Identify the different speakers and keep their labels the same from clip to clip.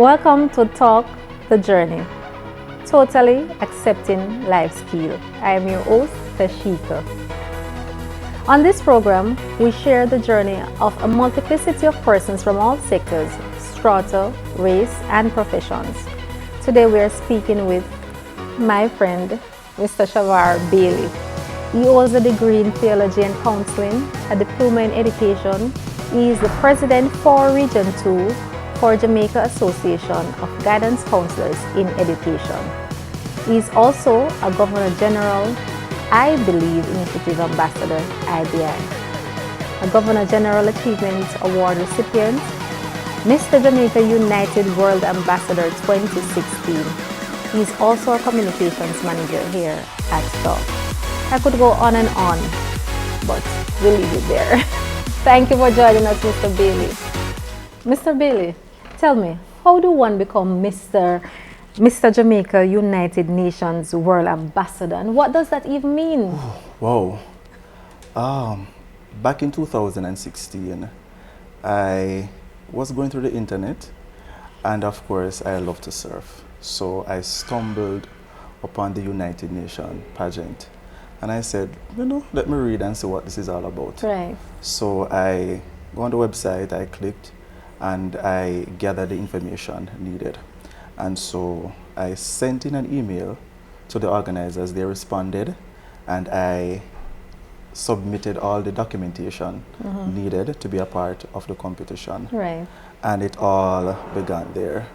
Speaker 1: Welcome to Talk the Journey, totally accepting life skill. I am your host, Tashika. On this program, we share the journey of a multiplicity of persons from all sectors, strata, race, and professions. Today we are speaking with my friend, Mr. Shavar Bailey. He holds a degree in theology and counseling, a diploma in education. He is the president for Region 2 for Jamaica Association of Guidance Counselors in Education. He is also a Governor General, I Believe Initiative Ambassador, IBI, a Governor General Achievement Award recipient, Mr. Jamaica United World Ambassador 2016. He is also a communications manager here at STOP. I could go on and on, but we'll leave it there. Thank you for joining us, Mr. Bailey. Mr. Bailey, tell me, how do one become Mr. Jamaica United Nations World Ambassador, and what does that even mean?
Speaker 2: Wow. Back in 2016, I was going through the internet, and of course, I love to surf. So I stumbled upon the United Nations pageant. And I said, let me read and see what this is all about.
Speaker 1: Right.
Speaker 2: So I go on the website, I clicked, and I gathered the information needed. And so I sent in an email to the organizers. They responded, and I submitted all the documentation needed to be a part of the competition.
Speaker 1: Right.
Speaker 2: And it all began there.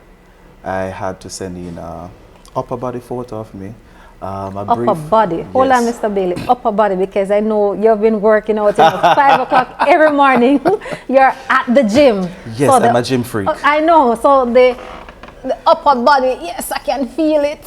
Speaker 2: I had to send in a upper body photo of me.
Speaker 1: Upper body. Hold on, Mr. Bailey. Upper body, because I know you've been working out at 5 o'clock every morning. You're at the gym.
Speaker 2: Yes, so I'm a gym freak.
Speaker 1: I know. So the upper body, yes, I can feel it.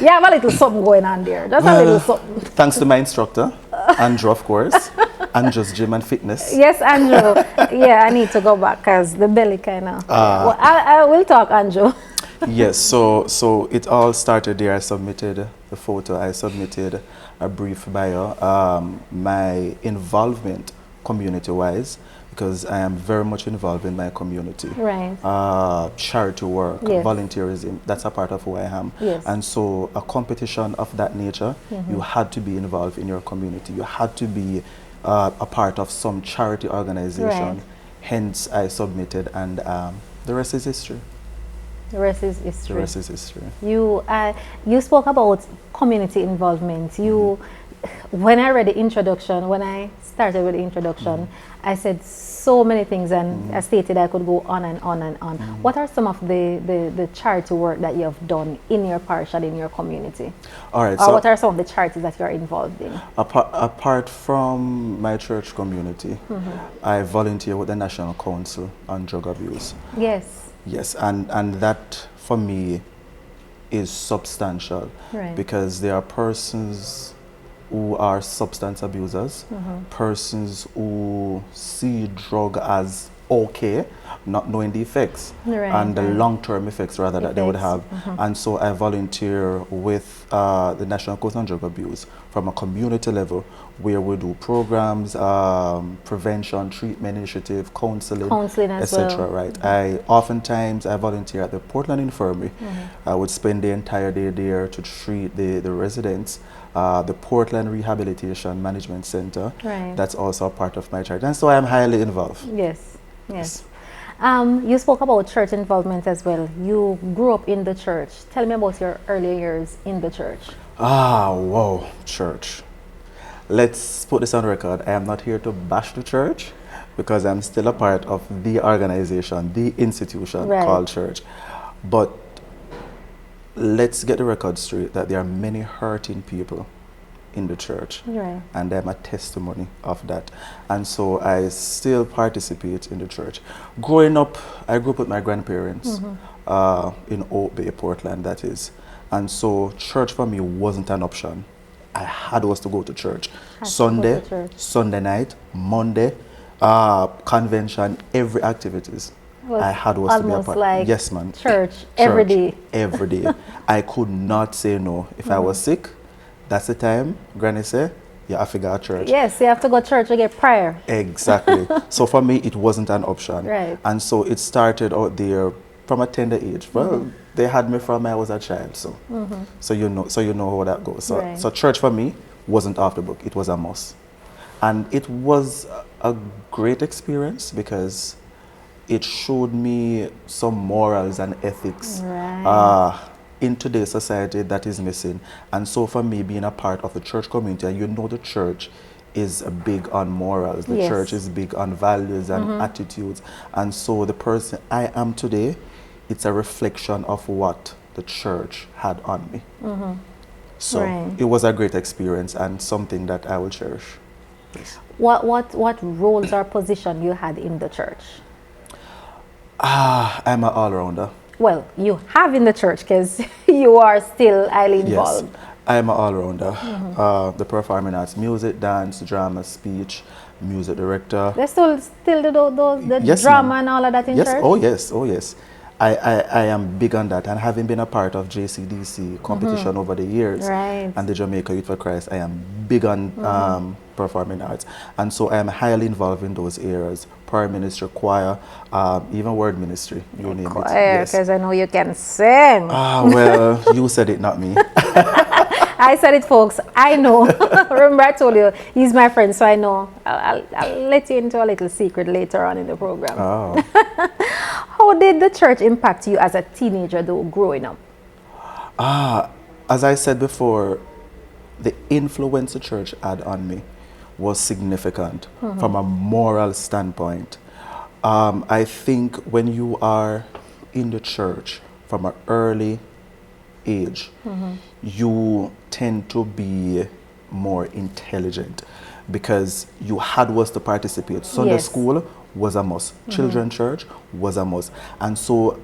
Speaker 1: You have a little something going on there. Just a little something.
Speaker 2: Thanks to my instructor, Andrew, of course. Andrew's Gym and Fitness.
Speaker 1: Yes, Andrew. Yeah, I need to go back because the belly kind of. Well, I will talk, Andrew.
Speaker 2: Yes, so it all started there. I submitted the photo, I submitted a brief bio, my involvement community-wise, because I am very much involved in my community.
Speaker 1: Right.
Speaker 2: Charity work,
Speaker 1: yes.
Speaker 2: Volunteerism, that's a part of who I am.
Speaker 1: Yes.
Speaker 2: And so a competition of that nature, you had to be involved in your community. You had to be a part of some charity organization.
Speaker 1: Right.
Speaker 2: Hence, I submitted, and the rest is history.
Speaker 1: The rest is history.
Speaker 2: The rest is history.
Speaker 1: You spoke about community involvement. When I read the introduction, when I started with the introduction, I said so many things, and I stated I could go on and on and on. What are some of the charity work that you have done in your parish and in your community?
Speaker 2: All right.
Speaker 1: Or so what are some of the charities that you are involved in?
Speaker 2: Apart from my church community, I volunteer with the National Council on Drug Abuse.
Speaker 1: Yes.
Speaker 2: Yes, and that for me is substantial,
Speaker 1: right.
Speaker 2: Because there are persons who are substance abusers, persons who see drug as okay, not knowing the effects,
Speaker 1: right,
Speaker 2: and the long-term effects rather that they would have. And so I volunteer with the National Council on Drug Abuse from a community level, where we do programs, prevention, treatment initiative, counseling etc.
Speaker 1: Well.
Speaker 2: Right. I volunteer at the Portland Infirmary. I would spend the entire day there to treat the residents. The Portland Rehabilitation Management Center.
Speaker 1: Right.
Speaker 2: That's also a part of my charity, and so I am highly involved.
Speaker 1: Yes. Yes. You spoke about church involvement as well. You grew up in the church. Tell me about your early years in the church.
Speaker 2: Wow, church. Let's put this on record. I am not here to bash the church, because I'm still a part of the organization, the institution called church. But let's get the record straight that there are many hurting people in the church,
Speaker 1: right.
Speaker 2: And I'm a testimony of that. And so I still participate in the church. Growing up, I grew up with my grandparents in Oak Bay, Portland, that is. And so church for me wasn't an option. I had to go to church. Sunday night, Monday, convention, every activities. I had was to be a part.
Speaker 1: Like
Speaker 2: yes, man.
Speaker 1: Church every day.
Speaker 2: Every day. I could not say no. If I was sick, that's the time Granny said, you have to go to church.
Speaker 1: Yes, you have to go to church to get prayer.
Speaker 2: Exactly. So for me, it wasn't an option.
Speaker 1: Right.
Speaker 2: And so it started out there from a tender age. Well, they had me from I was a child, so so you know how that goes. So
Speaker 1: Right.
Speaker 2: so church for me wasn't off the book. It was a must, and it was a great experience because it showed me some morals and ethics
Speaker 1: Right.
Speaker 2: in today's society that is missing. And so for me, being a part of the church community, and you know the church is big on morals. The
Speaker 1: Yes.
Speaker 2: church is big on values and attitudes. And so the person I am today, it's a reflection of what the church had on me. So
Speaker 1: Right.
Speaker 2: it was a great experience and something that I will cherish. Yes.
Speaker 1: What roles or position you had in the church?
Speaker 2: I'm an all-rounder.
Speaker 1: Well, you have in the church because you are still highly involved.
Speaker 2: Yes, I'm an all-rounder. The performing arts, music, dance, drama, speech, music director.
Speaker 1: They still do the
Speaker 2: Yes,
Speaker 1: drama
Speaker 2: ma'am.
Speaker 1: and all of that in
Speaker 2: Yes,
Speaker 1: church?
Speaker 2: oh yes, oh yes. I am big on that, and having been a part of JCDC competition over the years
Speaker 1: Right.
Speaker 2: and the Jamaica Youth for Christ, I am big on performing arts, and so I am highly involved in those areas: prayer ministry, choir, even word ministry, you name it.
Speaker 1: Choir,
Speaker 2: Yes.
Speaker 1: because I know you can sing.
Speaker 2: Well, you said it, not me.
Speaker 1: I said it, folks. I know. Remember, I told you he's my friend, so I know. I'll let you into a little secret later on in the program.
Speaker 2: Oh.
Speaker 1: How did the church impact you as a teenager, though, growing up?
Speaker 2: As I said before, the influence the church had on me was significant from a moral standpoint. I think when you are in the church from an early age, you tend to be more intelligent because you had was to participate. Sunday
Speaker 1: Yes.
Speaker 2: school was a must. Children church was a must. And so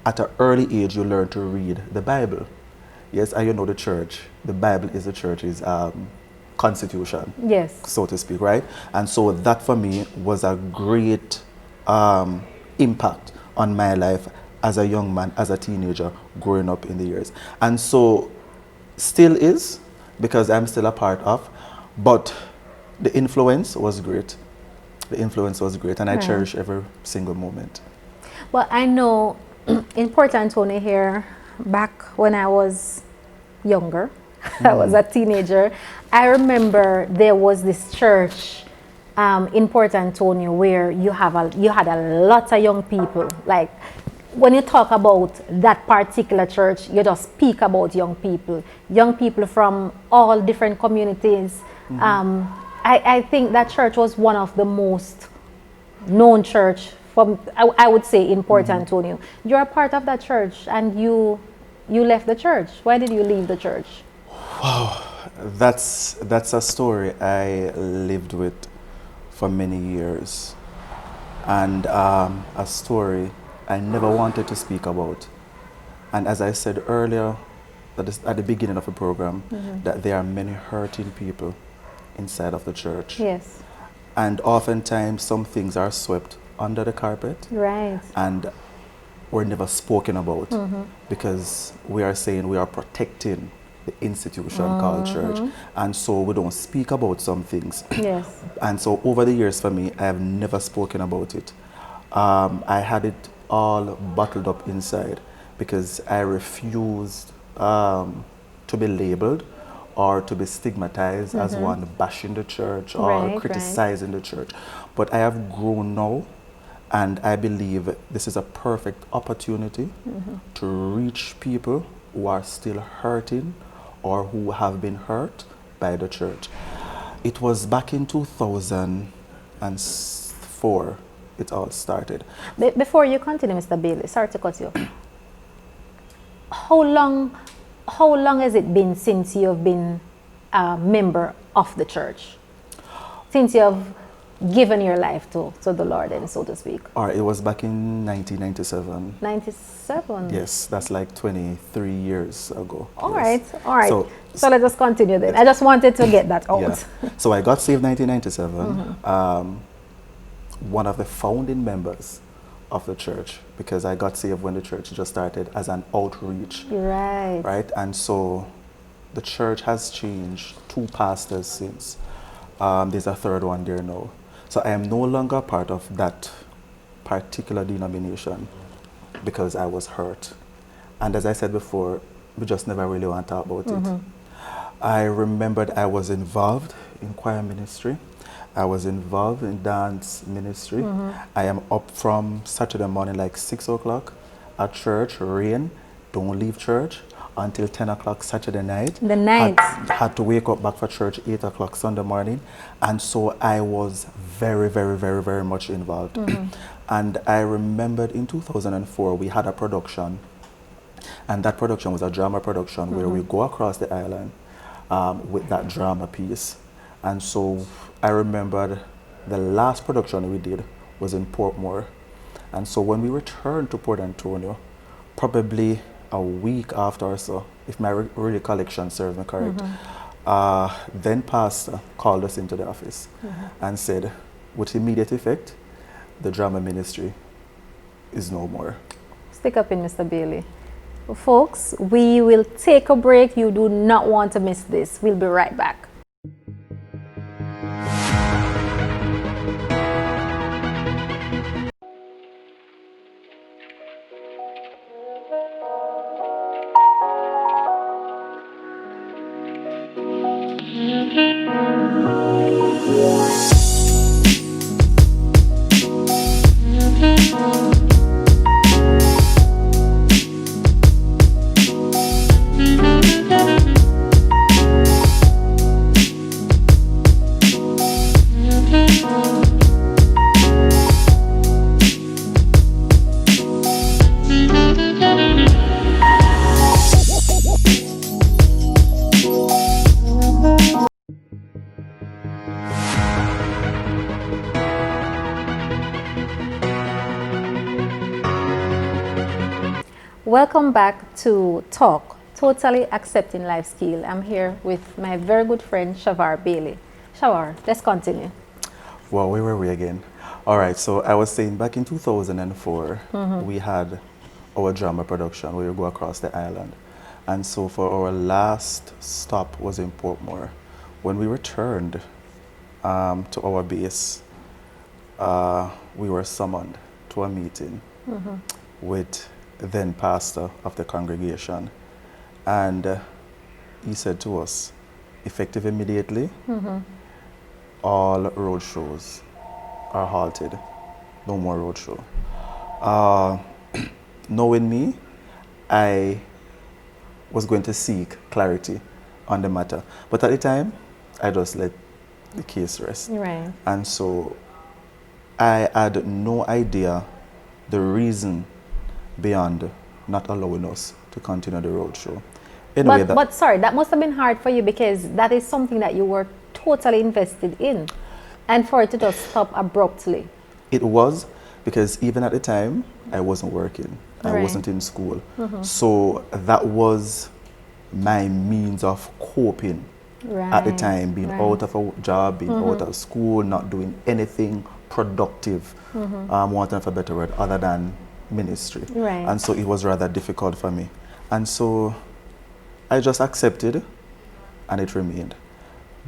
Speaker 2: at an early age, you learn to read the Bible. Yes, and you know the church. The Bible is the church's constitution,
Speaker 1: Yes.
Speaker 2: so to speak, right? And so that for me was a great impact on my life as a young man, as a teenager, growing up in the years. And so still is, because I'm still a part of, but the influence was great. The influence was great, and I cherish every single moment.
Speaker 1: Well, I know in Port Antonio here, back when I was younger, I was a teenager, I remember there was this church in Port Antonio where you had a lot of young people. Like, when you talk about that particular church, you just speak about young people from all different communities. I think that church was one of the most known church from, I would say, in Port Antonio. You're a part of that church, and you left the church. Why did you leave the church?
Speaker 2: Wow, that's a story I lived with for many years, and a story I never wanted to speak about. And as I said earlier, at the beginning of the program, that there are many hurting people inside of the church.
Speaker 1: Yes.
Speaker 2: And oftentimes some things are swept under the carpet
Speaker 1: Right.
Speaker 2: and were never spoken about because we are saying we are protecting the institution called church, and so we don't speak about some things.
Speaker 1: Yes.
Speaker 2: And so over the years for me, I have never spoken about it. I had it all bottled up inside because I refused to be labeled or to be stigmatized as one bashing the church or
Speaker 1: Right,
Speaker 2: criticizing the church. But I have grown now, and I believe this is a perfect opportunity to reach people who are still hurting or who have been hurt by the church. It was back in 2004 it all started.
Speaker 1: Before you continue, Mr. Bailey, sorry to cut you. How long has it been since you have been a member of the church? Since you have given your life to the Lord, and so to speak.
Speaker 2: Or it was back in 1997.
Speaker 1: 97.
Speaker 2: Yes, that's like 23 years ago.
Speaker 1: All
Speaker 2: Yes.
Speaker 1: right.
Speaker 2: So
Speaker 1: let's just continue then. I just wanted to get that out.
Speaker 2: yeah. So I got saved 1997. One of the founding members of the church, because I got saved when the church just started as an outreach.
Speaker 1: Right.
Speaker 2: Right? And so the church has changed 2 pastors since. There's a third one there now. So I am no longer part of that particular denomination because I was hurt. And as I said before, we just never really want to talk about it. I remembered I was involved in choir ministry. I was involved in dance ministry. I am up from Saturday morning like 6 o'clock at church, rain, don't leave church until 10 o'clock Saturday night.
Speaker 1: The night.
Speaker 2: Had to wake up back for church 8 o'clock Sunday morning. And so I was very, very, very, very much involved. And I remembered in 2004, we had a production. And that production was a drama production where we go across the island with that drama piece. And so I remembered the last production we did was in Portmore. And so when we returned to Port Antonio, probably a week after or so, if my recollection serves me correct, then pastor called us into the office and said, with immediate effect, the drama ministry is no more.
Speaker 1: Stick up in, Mr. Bailey. Folks, we will take a break. You do not want to miss this. We'll be right back. Welcome back to Talk, Totally Accepting Life Skill. I'm here with my very good friend, Shavar Bailey. Shavar, let's continue.
Speaker 2: Well, where were we again? All right, so I was saying back in 2004, we had our drama production where we go across the island. And so for our last stop was in Portmore. When we returned to our base, we were summoned to a meeting with then pastor of the congregation, and he said to us, effective immediately, all road shows are halted. No more road show. Knowing me, I was going to seek clarity on the matter, but at the time, I just let the case rest.
Speaker 1: Right.
Speaker 2: And so I had no idea the reason beyond not allowing us to continue the roadshow. Anyway,
Speaker 1: but sorry, that must have been hard for you because that is something that you were totally invested in, and for it to just stop abruptly.
Speaker 2: It was, because even at the time, I wasn't working. I wasn't in school. So that was my means of coping at the time, being out of a job, being out of school, not doing anything productive, wanting for a better word, other than ministry. And so it was rather difficult for me. And so I just accepted, and it remained.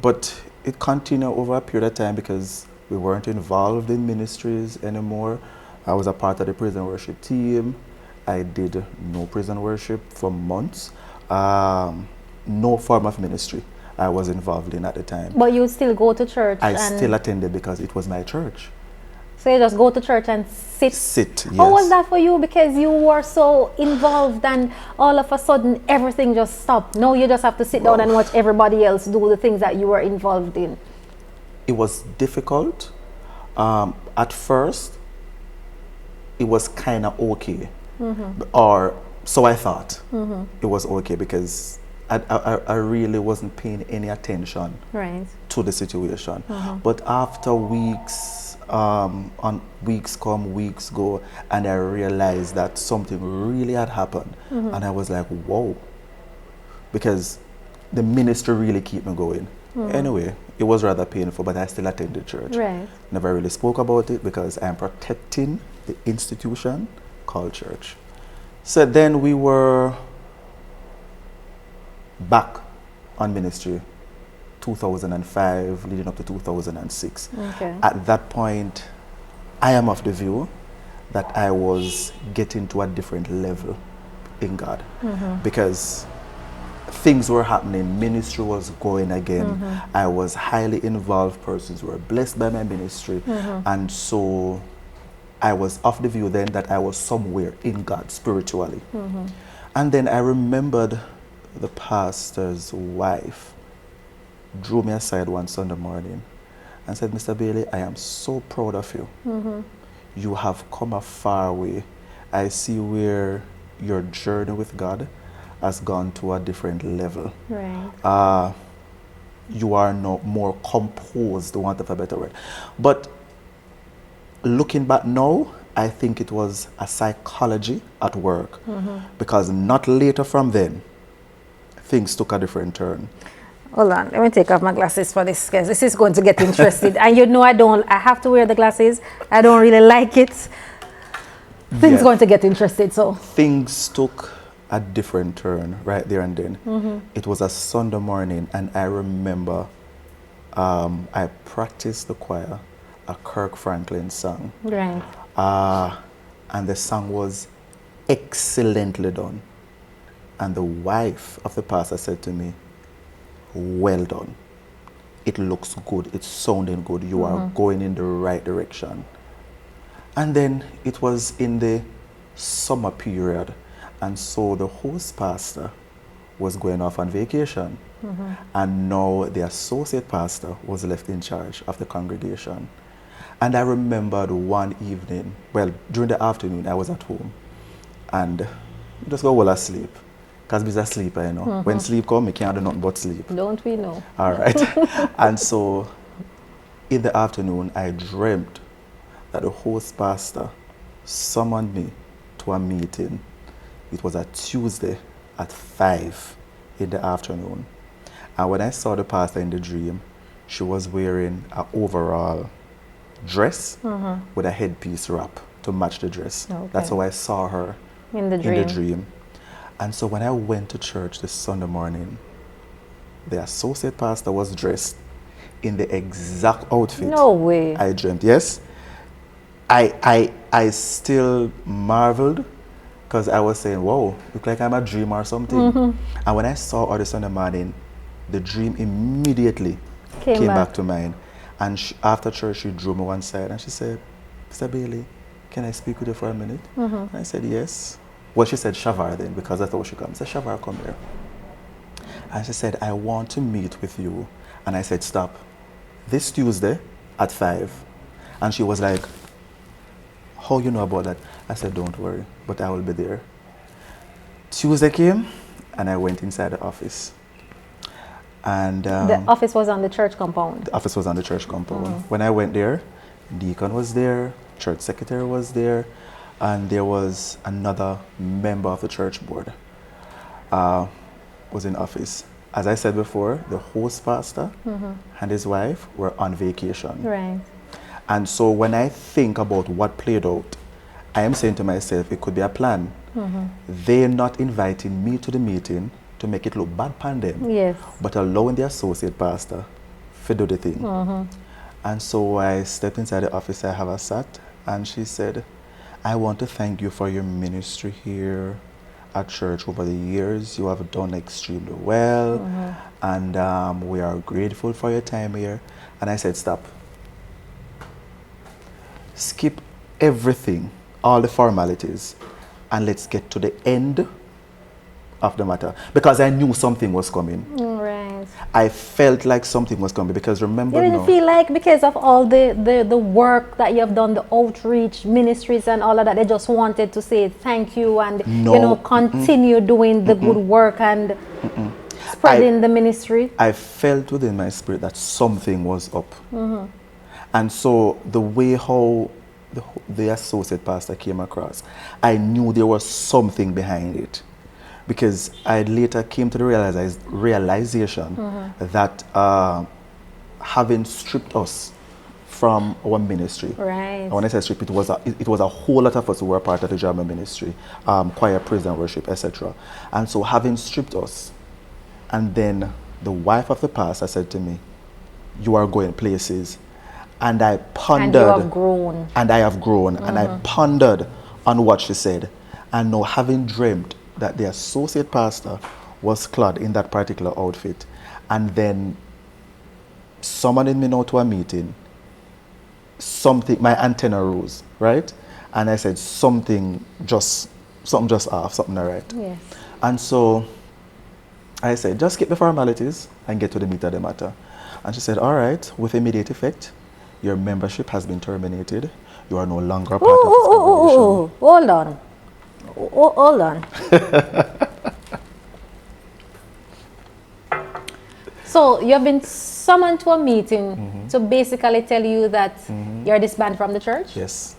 Speaker 2: But it continued over a period of time because we weren't involved in ministries anymore. I was a part of the prison worship team. I did no prison worship for months. No form of ministry I was involved in at the time.
Speaker 1: But you still go to church?
Speaker 2: I still attended because it was my church.
Speaker 1: So you just go to church and sit?
Speaker 2: Sit, yes.
Speaker 1: How was that for you? Because you were so involved and all of a sudden everything just stopped. Now you just have to sit down and watch everybody else do the things that you were involved in.
Speaker 2: It was difficult. At first, it was kind of okay. Or so I thought. It was okay because I really wasn't paying any attention to the situation. But after weeks, on weeks come, weeks go, and I realized that something really had happened. And I was like, whoa. Because the ministry really kept me going. Anyway, it was rather painful, but I still attended church. Never really spoke about it because I'm protecting the institution called church. So then we were back on ministry 2005 leading up to 2006.
Speaker 1: Okay.
Speaker 2: At that point, I am of the view that I was getting to a different level in God because things were happening, ministry was going again. I was highly involved, persons were blessed by my ministry, and so I was of the view then that I was somewhere in God spiritually. And then I remembered the pastor's wife drew me aside one Sunday morning and said, Mr. Bailey, I am so proud of you. You have come a far way. I see where your journey with God has gone to a different level.
Speaker 1: Right.
Speaker 2: You are no more composed, to want of a better word. But looking back now, I think it was a psychology at work because not later from then, things took a different turn.
Speaker 1: Hold on, let me take off my glasses for this because this is going to get interested. And you know I have to wear the glasses. I don't really like it. Things going to get interested, so.
Speaker 2: Things took a different turn right there and then. It was a Sunday morning and I remember I practiced the choir, a Kirk Franklin song.
Speaker 1: Right.
Speaker 2: And the song was excellently done. And the wife of the pastor said to me, well done. It looks good. It's sounding good. You are going in the right direction. And then it was in the summer period. And so the host pastor was going off on vacation. And now the associate pastor was left in charge of the congregation. And I remembered one evening, well, during the afternoon, I was at home. And just go well asleep. Because I'm a sleeper, you know. When sleep comes, I can't do nothing but sleep.
Speaker 1: Don't we know?
Speaker 2: All right. And so in the afternoon, I dreamt that the host pastor summoned me to a meeting. It was a Tuesday at 5 in the afternoon. And when I saw the pastor in the dream, she was wearing an overall dress with a headpiece wrap to match the dress.
Speaker 1: Okay.
Speaker 2: That's how I saw her
Speaker 1: In the dream.
Speaker 2: And so when I went to church this Sunday morning, the associate pastor was dressed in the exact outfit.
Speaker 1: No way.
Speaker 2: I dreamt. Yes. I still marveled because I was saying, whoa, look like I'm a dream or something. And when I saw her this Sunday morning, the dream immediately came back to mind. And after church, she drew me one side and she said, Mr. Bailey, can I speak with you for a minute? And I said, yes. Well, she said Shavar then, because that's how she comes. I said, Shavar, come here. And she said, I want to meet with you. And I said, stop. This Tuesday at 5. And she was like, how you know about that? I said, don't worry, but I will be there. Tuesday came, and I went inside the office. And
Speaker 1: the office was on the church compound?
Speaker 2: The office was on the church compound. When I went there, deacon was there, church secretary was there, and there was another member of the church board was in office. As I said before, the host pastor and his wife were on vacation.
Speaker 1: Right.
Speaker 2: And so when I think about what played out, I am saying to myself, it could be a plan. They're not inviting me to the meeting to make it look bad upon them,
Speaker 1: yes,
Speaker 2: but allowing the associate pastor to do the thing. And so I stepped inside the office, I have her sat, and she said, I want to thank you for your ministry here at church over the years. You have done extremely well, and we are grateful for your time here. And I said, stop. Skip everything, all the formalities, and let's get to the end of the matter. Because I knew something was coming.
Speaker 1: Right.
Speaker 2: I felt like something was coming, because remember,
Speaker 1: you didn't feel like because of all the work that you have done, the outreach ministries and all of that, they just wanted to say thank you and continue doing the good work and spreading the ministry? I
Speaker 2: felt within my spirit that something was up. And so the way how the associate pastor came across, I knew there was something behind it. Because I later came to the realization that having stripped us from our ministry,
Speaker 1: right.
Speaker 2: when I say strip, it was a whole lot of us who were part of the drama ministry, choir, praise and worship, etc. And so having stripped us, and then The wife of the pastor said to me, "You are going places." And I pondered.
Speaker 1: And you have grown.
Speaker 2: And I have grown. And I pondered on what she said. And now, having dreamt that the associate pastor was clad in that particular outfit, and then summoning me now to a meeting, my antenna rose, right? And I said, something just off, something not right.
Speaker 1: Yes.
Speaker 2: And so I said, just skip the formalities and get to the meat of the matter. And she said, all right, with immediate effect, your membership has been terminated. You are no longer a part of this congregation.
Speaker 1: Hold on. Hold on. So you have been summoned to a meeting to basically tell you that you're disbanded from the church?
Speaker 2: Yes.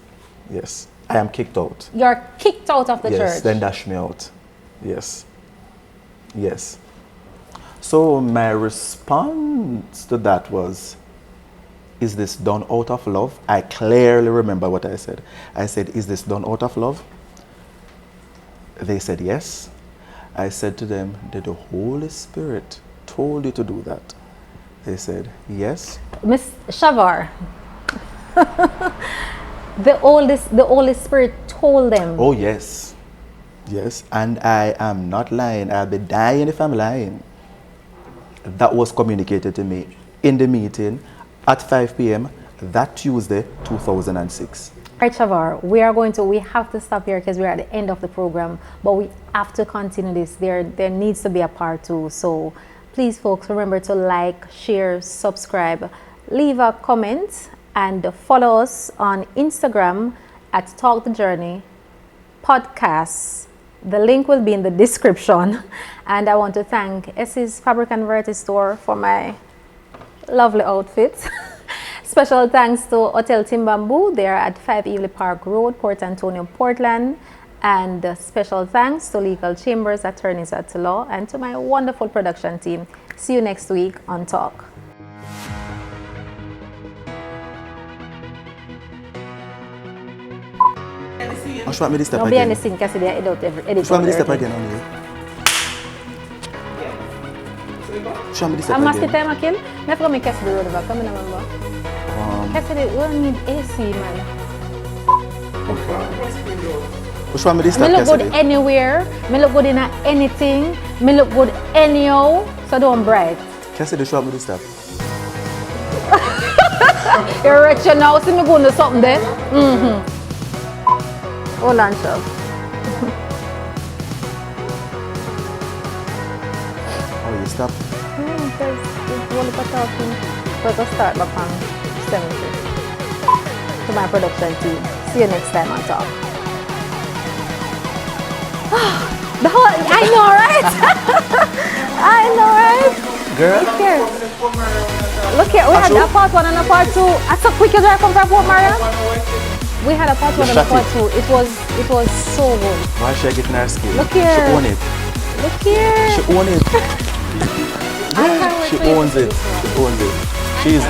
Speaker 2: Yes. I am kicked out.
Speaker 1: You're kicked out of the church?
Speaker 2: Yes, then dash me out. Yes. Yes. So my response to that was, is this done out of love? I clearly remember what I said. I said, is this done out of love? They said yes. I said to them, did the Holy Spirit told you to do that? They said yes.
Speaker 1: Miss Shavar, the Holy Spirit told them.
Speaker 2: Oh yes. Yes, and I am not lying. I'll be dying if I'm lying. That was communicated to me in the meeting at 5 p.m. that Tuesday, 2006.
Speaker 1: Right, Shavar, we have to stop here because we're at the end of the program, but we have to continue this. There needs to be a part 2. So please, folks, remember to like, share, subscribe, leave a comment, and follow us on Instagram at Talk the Journey Podcasts. The link will be in the description. And I want to thank Essie's Fabric and Variety Store for my lovely outfits. Special thanks to Hotel Timbambu. They are at 5 Evely Park Road, Port Antonio, Portland. And special thanks to Legal Chambers, attorneys at law, and to my wonderful production team. See you next week on Talk.
Speaker 2: Show me this step
Speaker 1: Don't
Speaker 2: again.
Speaker 1: be anything, because they edit every
Speaker 2: Show me this step again on you. Show me this step
Speaker 1: I'm
Speaker 2: again.
Speaker 1: asking time, Akil. I forgot my Cassidy road over. Come in, remember. Cassidy, we don't need AC, man.
Speaker 2: Show me this
Speaker 1: Me
Speaker 2: step,
Speaker 1: look good
Speaker 2: Cassidy.
Speaker 1: anywhere. Me look good in anything. Me look good anyhow. So don't bright.
Speaker 2: Cassidy, show me this step.
Speaker 1: You're rich now. See me going to something there. Hold on, Shove.
Speaker 2: Oh, you stop.
Speaker 1: Because it's one of the talking. We're going to start back on 70. To my production team. See you next time on Talk. I know, right? I know, right?
Speaker 2: Girl.
Speaker 1: Look here. Look here. We had a part 1 and a part 2. I took quick as I come from Port Maria. We had a part 1 and a part 2. It was so good.
Speaker 2: Why is she getting her skin?
Speaker 1: Look here.
Speaker 2: She own it.
Speaker 1: Look here.
Speaker 2: She own it.
Speaker 1: I can't wait
Speaker 2: She
Speaker 1: for you to
Speaker 2: owns
Speaker 1: see
Speaker 2: it.
Speaker 1: this one.
Speaker 2: She owns it. She's